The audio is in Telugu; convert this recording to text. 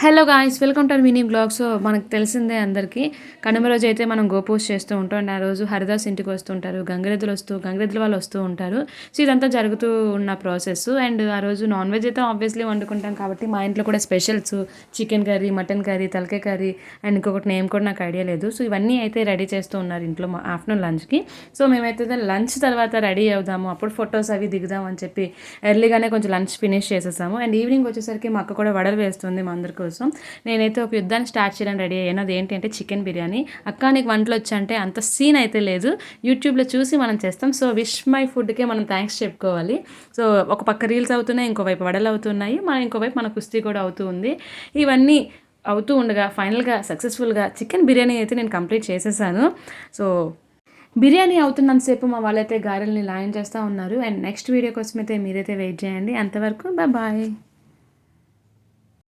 Hello guys, welcome to mini blog. So మనకు తెలిసిందే అందరికీ కనుమ రోజు అయితే మనం గోపూజ చేస్తూ ఉంటాం. అండ్ ఆ రోజు హరిదాస్ ఇంటికి వస్తుంటారు, గంగిరెద్దుల వాళ్ళు వస్తూ ఉంటారు. సో ఇదంతా జరుగుతూ ఉన్న ప్రాసెస్. అండ్ ఆ రోజు నాన్ వెజ్ అయితే ఆబ్వియస్లీ వండుకుంటాం కాబట్టి మా ఇంట్లో కూడా specials chicken curry, mutton curry, తలకాయ కర్రీ అండ్ ఇంకొకటి నేమ్ కూడా నాకు ఐడియా లేదు. సో ఇవన్నీ అయితే రెడీ చేస్తూ ఉన్నారు ఇంట్లో మా ఆఫ్టర్నూన్ లంచ్కి. సో మేమైతే లంచ్ తర్వాత రెడీ అవుదాము, అప్పుడు ఫొటోస్ అవి దిగుదాం అని చెప్పి ఎర్లీగానే కొంచెం లంచ్ ఫినిష్ చేసేసాము. అండ్ ఈవినింగ్ వచ్చేసరికి మా అక్క కూడా వడలు వేస్తుంది మా అందరి కోసం. నేనైతే ఒక యుద్ధాన్ని స్టార్ట్ చేయడానికి రెడీ అయ్యాను. అది ఏంటి అంటే చికెన్ బిర్యానీ. అక్క నీకు వంటలు వచ్చంటే అంత సీన్ అయితే లేదు, యూట్యూబ్లో చూసి మనం చేస్తాం. సో విష్ మై ఫుడ్కే మనం థ్యాంక్స్ చెప్పుకోవాలి. సో ఒక పక్క రీల్స్ అవుతున్నాయి, ఇంకోవైపు వడలు అవుతున్నాయి, ఇంకోవైపు మన కుస్తీ కూడా అవుతూ ఉంది. ఇవన్నీ అవుతూ ఉండగా ఫైనల్గా సక్సెస్ఫుల్గా చికెన్ బిర్యానీ అయితే నేను కంప్లీట్ చేసేసాను. సో బిర్యానీ అవుతున్నంతసేపు మా వాళ్ళైతే గారెల్ని లాయన్ చేస్తూ ఉన్నారు. అండ్ నెక్స్ట్ వీడియో కోసం అయితే మీరైతే వెయిట్ చేయండి. అంతవరకు బాయ్.